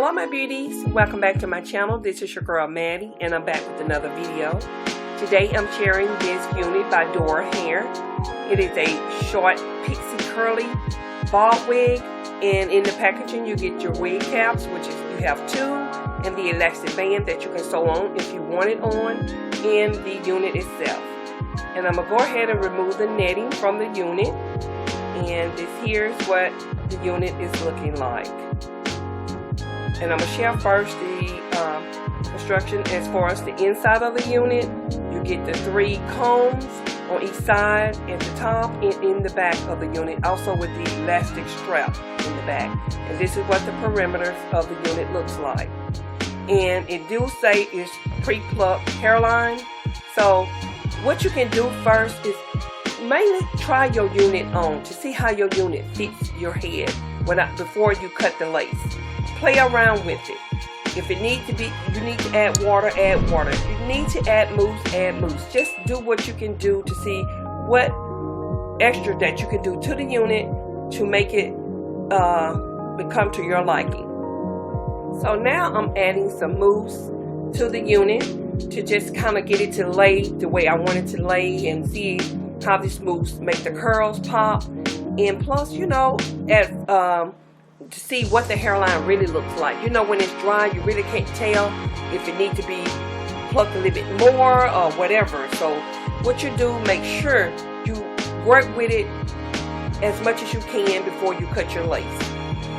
Hello my beauties, welcome back to my channel. This is your girl Maddie and I'm back with another video. Today I'm sharing this unit by Dorhair. It is a short pixie curly ball wig, and in the packaging you get your wig caps, which is you have two, and the elastic band that you can sew on if you want it on, and the unit itself. And I'm going to go ahead and remove the netting from the unit, and this here's what the unit is looking like. And I'm going to share first the construction as far as the inside of the unit. You get the 3 combs on each side at the top and in the back of the unit, also with the elastic strap in the back. And this is what the perimeters of the unit looks like. And it do say it's pre-plucked hairline. So what you can do first is mainly try your unit on to see how your unit fits your head before you cut the lace. Play around with it. If it needs to be, you need to add water, add water. If you need to add mousse, add mousse. Just do what you can do to see what extra that you can do to the unit to make it become to your liking. So now I'm adding some mousse to the unit to just kind of get it to lay the way I want it to lay and see how this mousse make the curls pop. And plus, you know, to see what the hairline really looks like. You know, when it's dry, you really can't tell if it needs to be plucked a little bit more or whatever. So what you do, make sure you work with it as much as you can before you cut your lace.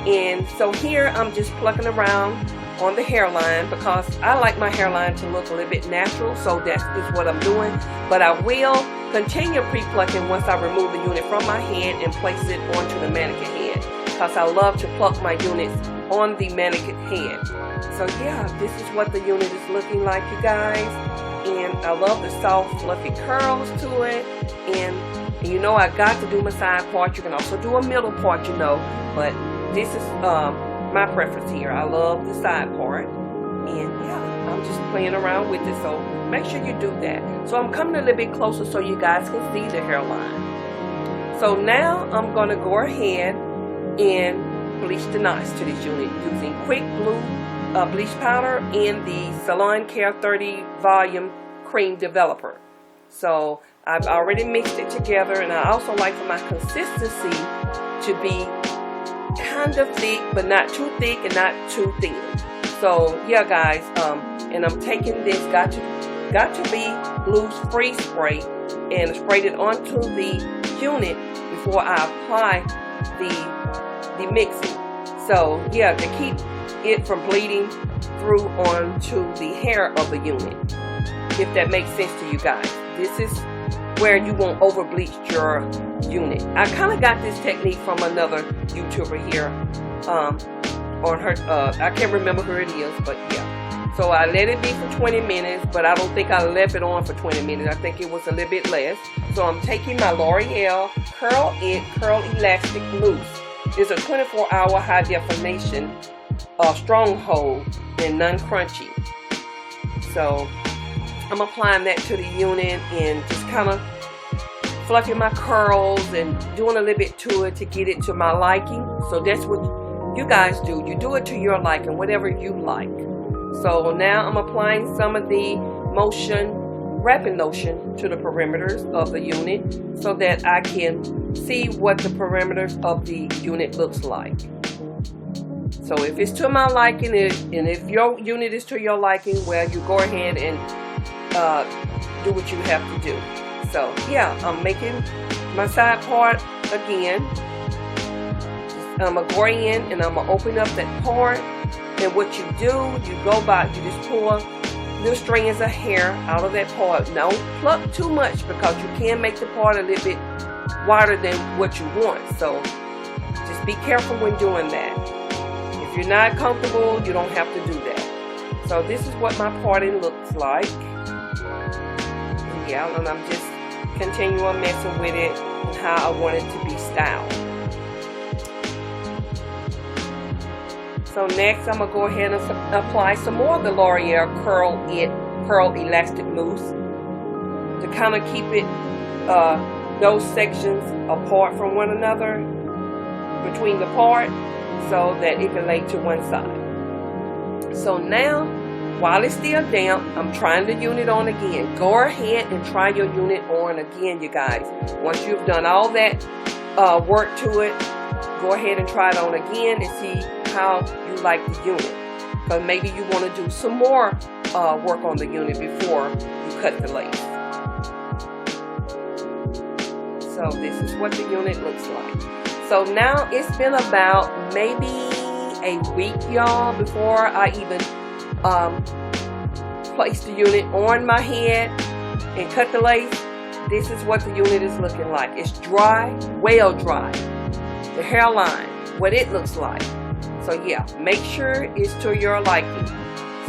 And so here I'm just plucking around on the hairline because I like my hairline to look a little bit natural, so that is what I'm doing. But I will continue pre-plucking once I remove the unit from my hand and place it onto the mannequin head, because I love to pluck my units on the mannequin head. So yeah, this is what the unit is looking like, you guys. And I love the soft fluffy curls to it. And you know, I got to do my side part. You can also do a middle part, you know, but this is my preference here. I love the side part. And yeah, I'm just playing around with it, so make sure you do that. So I'm coming a little bit closer so you guys can see the hairline. So now I'm going to go ahead and bleach the knots to this unit using Quick Blue bleach powder and the Salon Care 30 volume cream developer. So I've already mixed it together, and I also like for my consistency to be kind of thick, but not too thick and not too thin. So yeah guys, and I'm taking this got to be loose free spray and sprayed it onto the unit before I apply the mixing. So yeah, to keep it from bleeding through onto the hair of the unit, if that makes sense to you guys. This is where you won't over bleach your unit. I kind of got this technique from another YouTuber here on her, I can't remember who it is, but yeah. So I let it be for 20 minutes, but I don't think I left it on for 20 minutes. I think it was a little bit less. So I'm taking my L'Oreal Curl Elastic Mousse. It's a 24-hour high definition stronghold and non-crunchy. So I'm applying that to the unit and just kind of fluffing my curls and doing a little bit to it to get it to my liking. So that's what you guys do. You do it to your liking, whatever you like. So now I'm applying some of the wrapping lotion to the perimeters of the unit so that I can see what the perimeters of the unit looks like. So if it's to my liking, and if your unit is to your liking, well, you go ahead and do what you have to do. So yeah, I'm making my side part again. I'm going to go in and I'm going to open up that part. And what you do, you go by, you just pull little strands of hair out of that part. Don't pluck too much because you can make the part a little bit wider than what you want. So just be careful when doing that. If you're not comfortable, you don't have to do that. So this is what my parting looks like. Yeah, and I'm just continuing messing with it and how I want it to be styled. So next I'm going to go ahead and apply some more of the L'Oreal Curl Elastic Mousse to kind of keep it those sections apart from one another between the part, so that it can lay to one side. So now, while it's still damp, I'm trying the unit on again. Go ahead and try your unit on again, you guys. Once you've done all that work to it, go ahead and try it on again and see how you like the unit. Because maybe you want to do some more work on the unit before you cut the lace. So this is what the unit looks like. So now it's been about maybe a week, y'all, before I even place the unit on my head and cut the lace. This is what the unit is looking like. It's dry, well dry. The hairline, what it looks like. So yeah, make sure it's to your liking.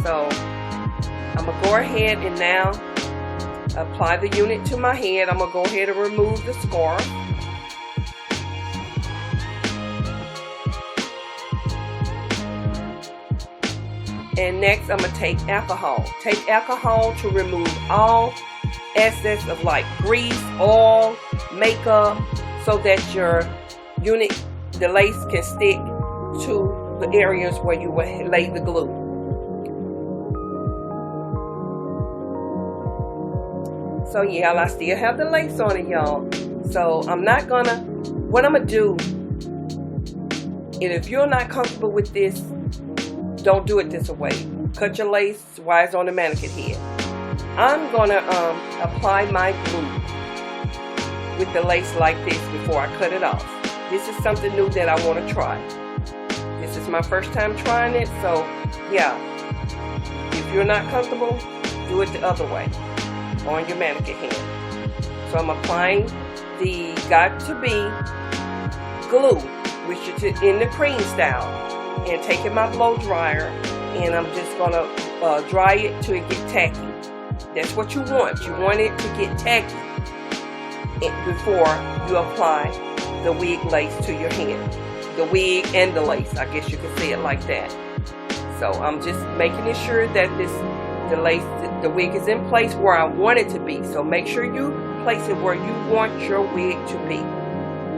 So I'm gonna go ahead and now apply the unit to my head. I'm gonna go ahead and remove the scarf. And next I'm gonna take alcohol. Take alcohol to remove all excess of like grease, oil, makeup, so that your unit, the lace, can stick to the areas where you will lay the glue. So yeah, I still have the lace on it, y'all. So I'm not gonna, what I'm gonna do, and if you're not comfortable with this, don't do it this way. Cut your lace while it's on the mannequin head. I'm gonna apply my glue with the lace like this before I cut it off. This is something new that I want to try. This is my first time trying it, so yeah. If you're not comfortable, do it the other way on your mannequin hand. So I'm applying the Got To Be glue, which is in the cream style, and taking my blow dryer, and I'm just gonna dry it till it get tacky. That's what you want. You want it to get tacky before you apply the wig lace to your hand. The wig and the lace, I guess you could say it like that. So I'm just making sure that the lace, the wig is in place where I want it to be. So make sure you place it where you want your wig to be.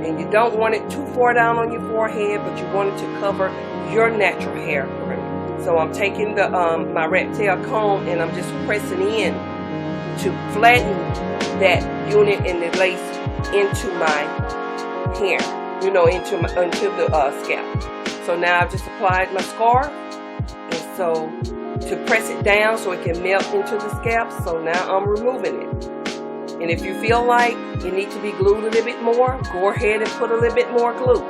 And you don't want it too far down on your forehead, but you want it to cover your natural hair. So I'm taking the my rat tail comb and I'm just pressing in to flatten that unit and the lace into my hair, you know, into the scalp. So now I've just applied my scarf, and so to press it down so it can melt into the scalp. So now I'm removing it. And if you feel like it needs to be glued a little bit more, go ahead and put a little bit more glue.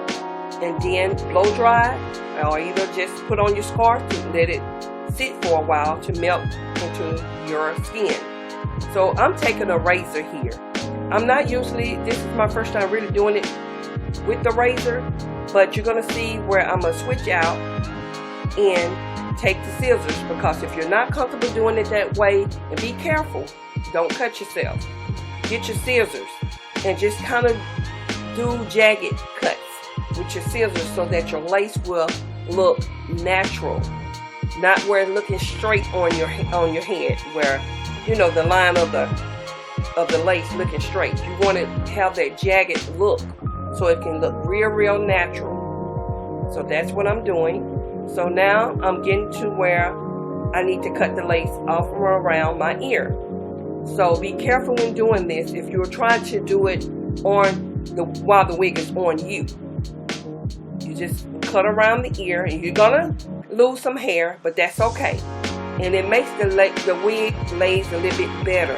And then blow dry, or either just put on your scarf to let it sit for a while to melt into your skin. So I'm taking a razor here. I'm not usually, this is my first time really doing it with the razor, but you're gonna see where I'm gonna switch out and take the scissors, because if you're not comfortable doing it that way, and be careful, don't cut yourself. Get your scissors and just kind of do jagged cuts with your scissors so that your lace will look natural, not where it's looking straight on your head, where, you know, the line of the lace looking straight. You want to have that jagged look so it can look real natural. So that's what I'm doing. So now I'm getting to where I need to cut the lace off from around my ear. So be careful when doing this. If you're trying to do it while the wig is on you, you just cut around the ear, and you're gonna lose some hair, but that's okay. And it makes the wig lays a little bit better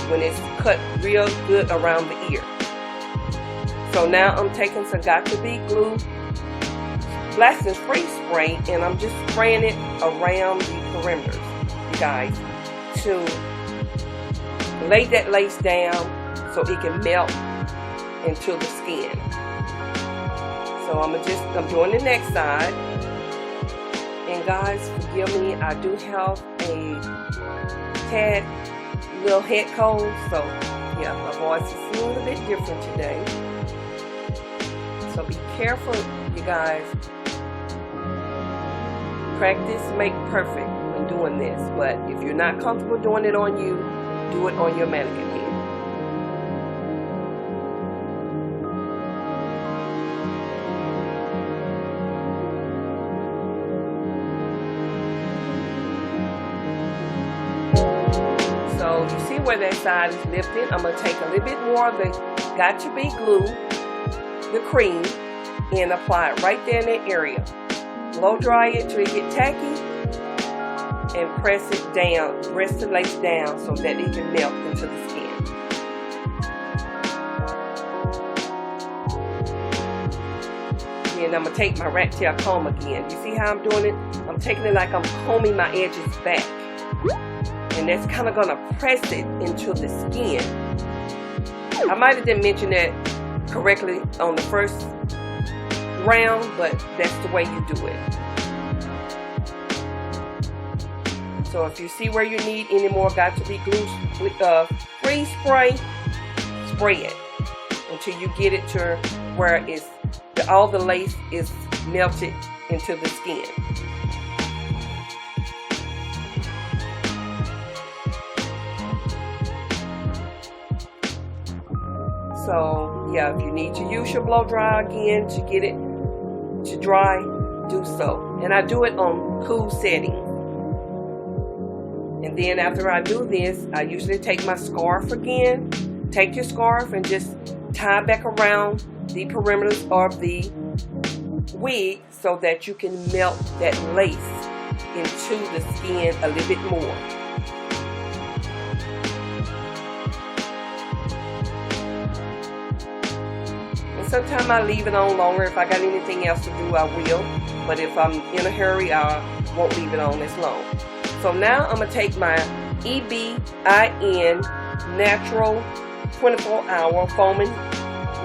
when it's cut real good around the ear. So now I'm taking some Got To Be glue, blasting free spray, and I'm just spraying it around the perimeters, you guys, to lay that lace down so it can melt into the skin. So I'm doing the next side. And guys, forgive me, I do have a tad little head cold, so yeah, my voice is a little bit different today. So be careful, you guys. Practice make perfect when doing this, but if you're not comfortable doing it on you, do it on your mannequin head. So you see where that side is lifted. I'm going to take a little bit more of the Got To Be glue, the cream, and apply it right there in that area. Blow dry it till it get tacky, and press it down, press the lace down so that it can melt into the skin. And I'm going to take my rat tail comb again. You see how I'm doing it? I'm taking it like I'm combing my edges back. And that's kind of going to press it into the skin. I might have didn't mention that correctly on the first round, but that's the way you do it. So if you see where you need any more Got To Be glue free spray, spray it until you get it to where it's all the lace is melted into the skin. So yeah, if you need to use your blow dry again to get it to dry, do so. And I do it on cool settings. And then after I do this, I usually take my scarf again. Take your scarf and just tie back around the perimeters of the wig so that you can melt that lace into the skin a little bit more. And sometimes I leave it on longer. If I got anything else to do, I will. But if I'm in a hurry, I won't leave it on as long. So now I'm going to take my EBIN Natural 24-Hour Foaming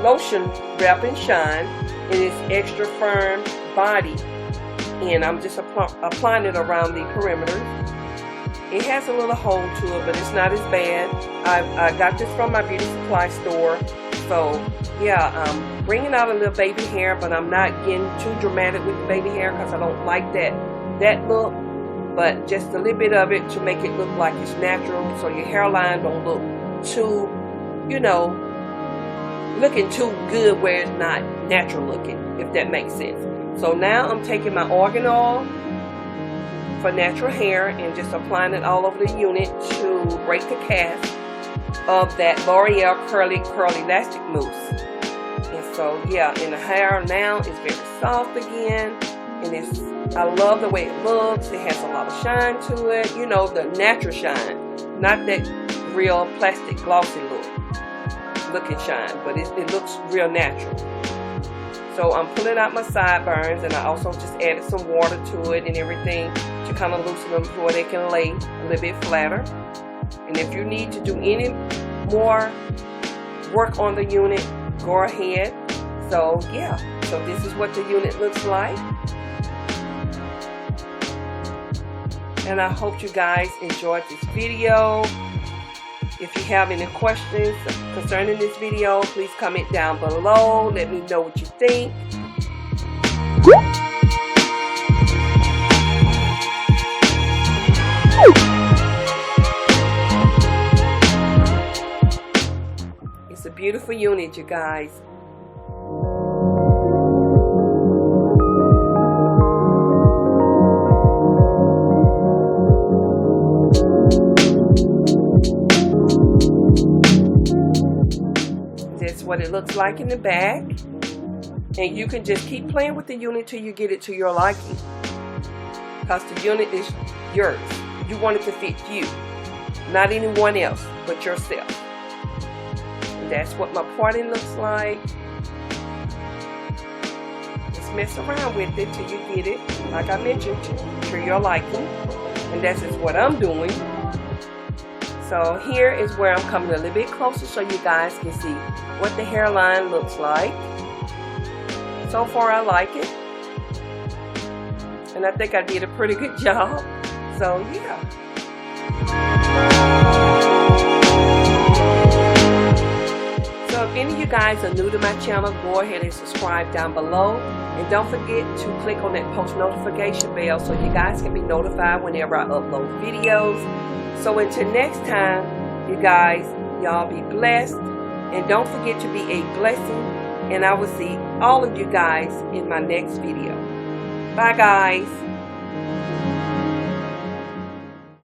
Lotion Wrap and Shine in its extra firm body, and I'm just applying it around the perimeter. It has a little hole to it, but it's not as bad. I got this from my beauty supply store. So yeah, I'm bringing out a little baby hair, but I'm not getting too dramatic with the baby hair because I don't like that look. But just a little bit of it to make it look like it's natural, so your hairline don't look too, you know, looking too good where it's not natural looking, if that makes sense. So now I'm taking my argan oil for natural hair and just applying it all over the unit to break the cast of that L'Oreal Curly Elastic Mousse. And so yeah, and the hair now is very soft again, and I love the way it looks. It has a lot of shine to it, you know, the natural shine, not that real plastic glossy looking shine, but it looks real natural. So I'm pulling out my sideburns, and I also just added some water to it and everything to kind of loosen them so they can lay a little bit flatter. And if you need to do any more work on the unit, go ahead. So yeah, so this is what the unit looks like. And I hope you guys enjoyed this video. If you have any questions concerning this video, please comment down below. Let me know what you think. It's a beautiful unit, you guys. What it looks like in the back, and you can just keep playing with the unit till you get it to your liking, because the unit is yours. You want it to fit you, not anyone else but yourself. And that's what my parting looks like. Just mess around with it till you get it, like I mentioned, to your liking, and that's just what I'm doing. So here is where I'm coming a little bit closer so you guys can see what the hairline looks like. So far I like it, and I think I did a pretty good job. So yeah. So if any of you guys are new to my channel, go ahead and subscribe down below, and don't forget to click on that post notification bell so you guys can be notified whenever I upload videos. So until next time, you guys, y'all be blessed, and don't forget to be a blessing, and I will see all of you guys in my next video. Bye guys.